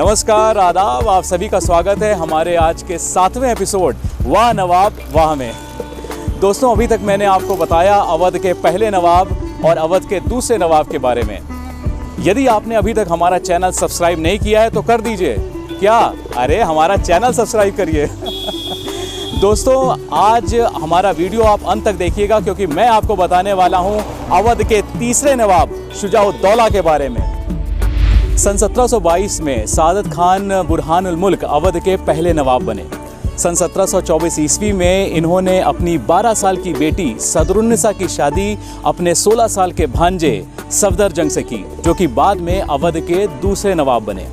नमस्कार, आदाब, आप सभी का स्वागत है हमारे आज के 7वें एपिसोड वाह नवाब वाह में। दोस्तों, अभी तक मैंने आपको बताया अवध के पहले नवाब और अवध के दूसरे नवाब के बारे में। यदि आपने अभी तक हमारा चैनल सब्सक्राइब नहीं किया है तो कर दीजिए। क्या? अरे हमारा चैनल सब्सक्राइब करिए। दोस्तों, आज हमारा वीडियो आप अंत तक देखिएगा क्योंकि मैं आपको बताने वाला हूं अवध के तीसरे नवाब शुजा-उद-दौला के बारे में। सन 1722 में सादत खान बुरहानुल मुल्क अवध के पहले नवाब बने। सन 1724 ईस्वी में इन्होंने अपनी 12 साल की बेटी सदरुन्निसा की शादी अपने 16 साल के भांजे सफदरजंग से की, जो कि बाद में अवध के दूसरे नवाब बने।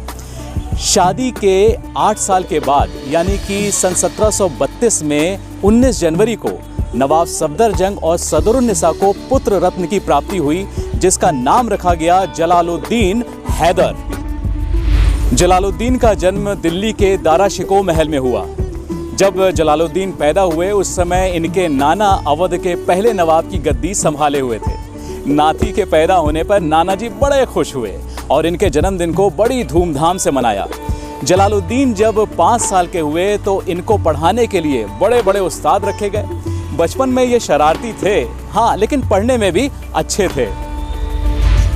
शादी के 8 साल के बाद यानी कि सन 1732 में 19 जनवरी को नवाब सफदरजंग और सदरुन्निसा को पुत्र रत्न की प्राप्ति हुई, जिसका नाम रखा गया जलालुद्दीन हैदर। जलालुद्दीन का जन्म दिल्ली के दारा शिकोह महल में हुआ। जब जलालुद्दीन पैदा हुए उस समय इनके नाना अवध के पहले नवाब की गद्दी संभाले हुए थे। नाती के पैदा होने पर नाना जी बड़े खुश हुए और इनके जन्मदिन को बड़ी धूमधाम से मनाया। जलालुद्दीन जब 5 साल के हुए तो इनको पढ़ाने के लिए बड़े बड़े उस्ताद रखे गए। बचपन में ये शरारती थे, हाँ, लेकिन पढ़ने में भी अच्छे थे।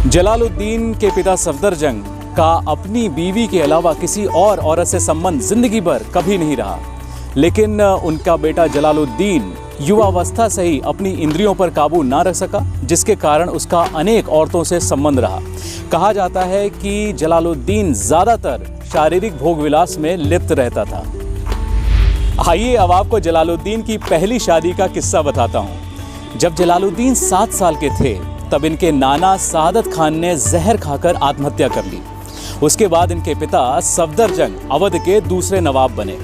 जलालुद्दीन के पिता सफदरजंग का अपनी बीवी के अलावा किसी और औरत से संबंध जिंदगी भर कभी नहीं रहा, लेकिन उनका बेटा जलालुद्दीन युवावस्था से ही अपनी इंद्रियों पर काबू ना रख सका, जिसके कारण उसका अनेक औरतों से संबंध रहा। कहा जाता है कि जलालुद्दीन ज़्यादातर शारीरिक भोग विलास में लिप्त रहता था। आइए अब आपको जलालुद्दीन की पहली शादी का किस्सा बताता हूँ। जब जलालुद्दीन 7 साल के थे तब इनके नाना सादत खान ने जहर खाकर आत्महत्या कर ली। उसके बाद इनके पिता सफदरजंग अवध के दूसरे नवाब बने।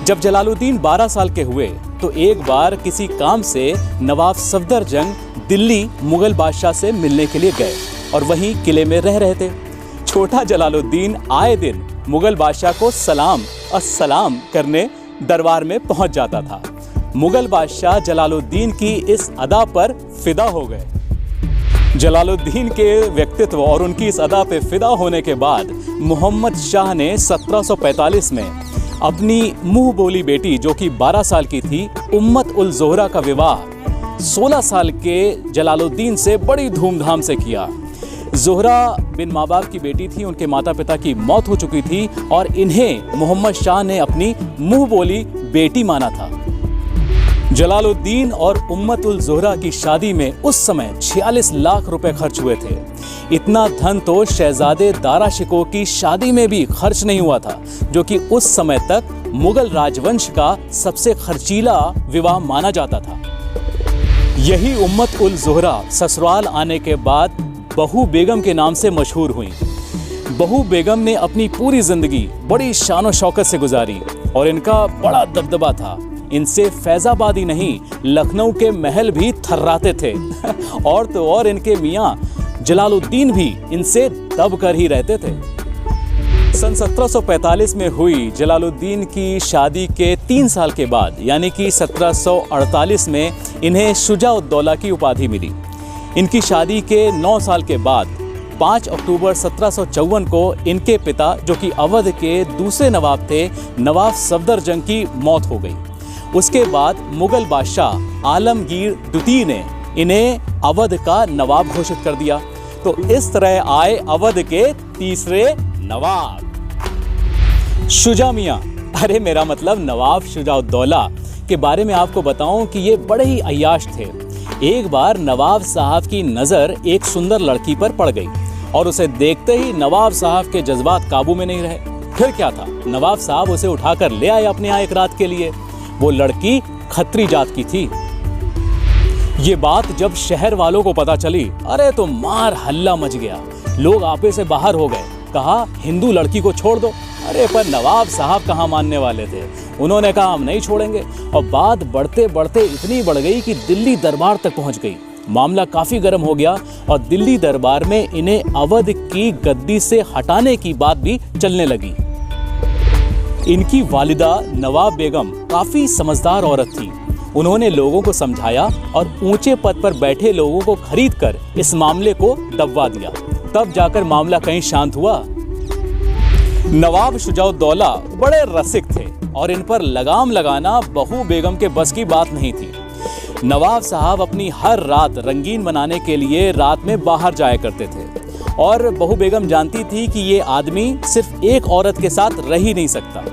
जब जलालुद्दीन 12 साल के हुए तो एक बार किसी काम से नवाब सफदरजंग दिल्ली मुगल बादशाह से मिलने के लिए गए और वहीं किले में रह रहे थे। छोटा जलालुद्दीन आए दिन मुगल बादशाह को सलाम अस्सलाम करने दरबार में पहुंच जाता था। मुगल बादशाह जलालुद्दीन की इस अदा पर फिदा हो गए। जलालुद्दीन के व्यक्तित्व और उनकी इस अदा पे फिदा होने के बाद मोहम्मद शाह ने 1745 में अपनी मुंह बोली बेटी, जो कि 12 साल की थी, उम्मत-उल-ज़ोहरा का विवाह 16 साल के जलालुद्दीन से बड़ी धूमधाम से किया। ज़ोहरा बिन माँ बाप की बेटी थी, उनके माता पिता की मौत हो चुकी थी और इन्हें मोहम्मद शाह ने अपनी मुंह बोली बेटी माना था। जलालुद्दीन और उम्मत-उल-ज़ोहरा की शादी में उस समय 46 लाख रुपए खर्च हुए थे। इतना धन तो शहजादे दारा शिकोह की शादी में भी खर्च नहीं हुआ था, जो कि उस समय तक मुगल राजवंश का सबसे खर्चीला विवाह माना जाता था। यही उम्मत-उल-ज़ोहरा ससुराल आने के बाद बहू बेगम के नाम से मशहूर हुई। बहू बेगम ने अपनी पूरी जिंदगी बड़ी शान शौकत से गुजारी और इनका बड़ा दबदबा था। इनसे फैजाबाद ही नहीं, लखनऊ के महल भी थर्राते थे। और तो और इनके मियाँ जलालुद्दीन भी इनसे दब कर ही रहते थे। सन 1745 में हुई जलालुद्दीन की शादी के 3 साल के बाद यानी कि 1748 में इन्हें शुजा-उद-दौला की उपाधि मिली। इनकी शादी के 9 साल के बाद 5 अक्टूबर 1754 को इनके पिता, जो कि अवध के दूसरे नवाब थे, नवाब सफदरजंग की मौत हो गई। उसके बाद मुगल बादशाह आलमगीर द्वितीय ने इन्हें अवध का नवाब घोषित कर दिया। तो इस तरह आए अवध के तीसरे नवाब शुजा मियाँ। अरे मेरा मतलब नवाब शुजा-उद-दौला के बारे में आपको बताऊं कि ये बड़े ही अय्याश थे। एक बार नवाब साहब की नज़र एक सुंदर लड़की पर पड़ गई और उसे देखते ही नवाब साहब के जज्बात काबू में नहीं रहे। फिर क्या था, नवाब साहब उसे उठाकर ले आए अपने यहाँ एक रात के लिए। वो लड़की खत्री जात की थी। ये बात जब शहर वालों को पता चली, अरे तो मार हल्ला मच गया। लोग आपे से बाहर हो गए, कहा हिंदू लड़की को छोड़ दो। अरे पर नवाब साहब कहाँ मानने वाले थे। उन्होंने कहा हम नहीं छोड़ेंगे और बात बढ़ते बढ़ते इतनी बढ़ गई कि दिल्ली दरबार तक पहुंच गई। मामला काफ़ी गर्म हो गया और दिल्ली दरबार में इन्हें अवध की गद्दी से हटाने की बात भी चलने लगी। इनकी वालिदा नवाब बेगम काफ़ी समझदार औरत थी। उन्होंने लोगों को समझाया और ऊंचे पद पर बैठे लोगों को खरीदकर इस मामले को दबवा दिया। तब जाकर मामला कहीं शांत हुआ। नवाब शुजाउद्दौला बड़े रसिक थे और इन पर लगाम लगाना बहू बेगम के बस की बात नहीं थी। नवाब साहब अपनी हर रात रंगीन बनाने के लिए रात में बाहर जाया करते थे और बहू बेगम जानती थी कि ये आदमी सिर्फ एक औरत के साथ रह ही नहीं सकता।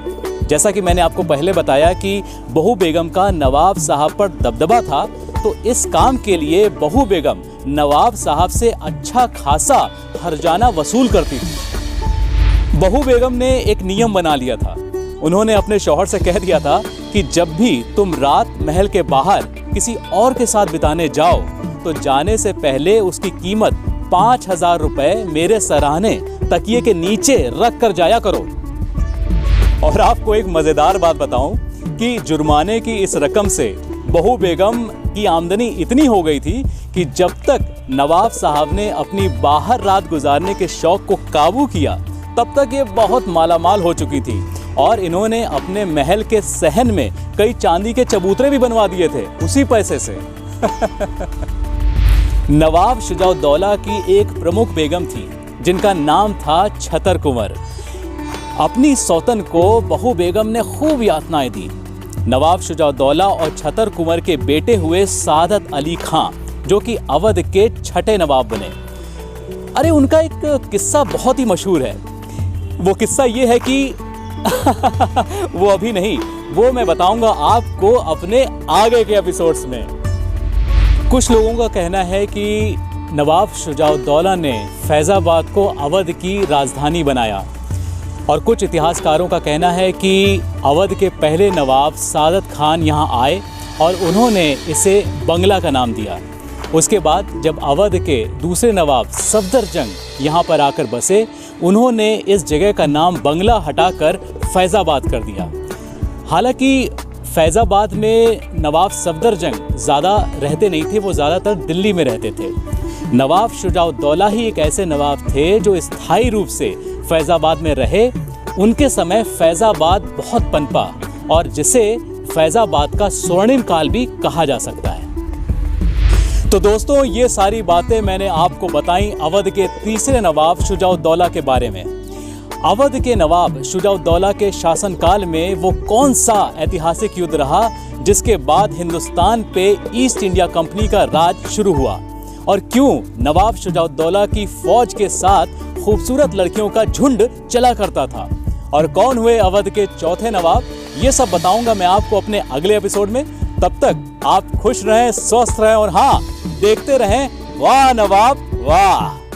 जैसा कि मैंने आपको पहले बताया कि बहू बेगम का नवाब साहब पर दबदबा था, तो इस काम के लिए बहू बेगम नवाब साहब से अच्छा खासा हर्जाना वसूल करती थी। बहू बेगम ने एक नियम बना लिया था। उन्होंने अपने शौहर से कह दिया था कि जब भी तुम रात महल के बाहर किसी और के साथ बिताने जाओ तो जाने से पहले उसकी कीमत 5,000 रुपए मेरे सराहने तकिए के नीचे रख कर जाया करो। और आपको एक मजेदार बात बताऊं कि जुर्माने की इस रकम से बहू बेगम की आमदनी इतनी हो गई थी कि जब तक नवाब साहब ने अपनी बाहर रात गुजारने के शौक को काबू किया तब तक ये बहुत मालामाल हो चुकी थी और इन्होंने अपने महल के सहन में कई चांदी के चबूतरे भी बनवा दिए थे उसी पैसे से। नवाब शुजाउद्दौला की एक प्रमुख बेगम थी जिनका नाम था छतर कुंवर। अपनी सौतन को बहू बेगम ने खूब यातनाएं दी। नवाब शुजाउद्दौला और छतर कुंवर के बेटे हुए सादत अली खां, जो कि अवध के छठे नवाब बने। अरे उनका एक किस्सा बहुत ही मशहूर है। वो किस्सा ये है कि वो अभी नहीं, वो मैं बताऊंगा आपको अपने आगे के एपिसोड्स में। कुछ लोगों का कहना है कि नवाब शुजाउद्दौला ने फैज़ाबाद को अवध की राजधानी बनाया और कुछ इतिहासकारों का कहना है कि अवध के पहले नवाब सादत खान यहाँ आए और उन्होंने इसे बंगला का नाम दिया। उसके बाद जब अवध के दूसरे नवाब सफदरजंग यहाँ पर आकर बसे, उन्होंने इस जगह का नाम बंगला हटाकर फैज़ाबाद कर दिया। हालांकि फैज़ाबाद में नवाब सफदरजंग ज़्यादा रहते नहीं थे, वो ज़्यादातर दिल्ली में रहते थे। नवाब शुजाउद्दौला ही एक ऐसे नवाब थे जो स्थायी रूप से फैज़ाबाद में रहे। उनके समय फैज़ाबाद बहुत पनपा और जिसे फैज़ाबाद का स्वर्णिम काल भी कहा जा सकता है। तो दोस्तों, ये सारी बातें मैंने आपको बताई अवध के तीसरे नवाब शुजाउद्दौला के बारे में। अवध के नवाब शुजाउद्दौला के शासनकाल में वो कौन सा ऐतिहासिक युद्ध रहा जिसके बाद हिंदुस्तान पे ईस्ट इंडिया कंपनी का राज शुरू हुआ, और क्यों नवाब शुजाउद्दौला की फौज के साथ खूबसूरत लड़कियों का झुंड चला करता था, और कौन हुए अवध के चौथे नवाब, ये सब बताऊंगा मैं आपको अपने अगले एपिसोड में। तब तक आप खुश रहें, स्वस्थ रहें और हाँ, देखते रहें वाह नवाब वाह।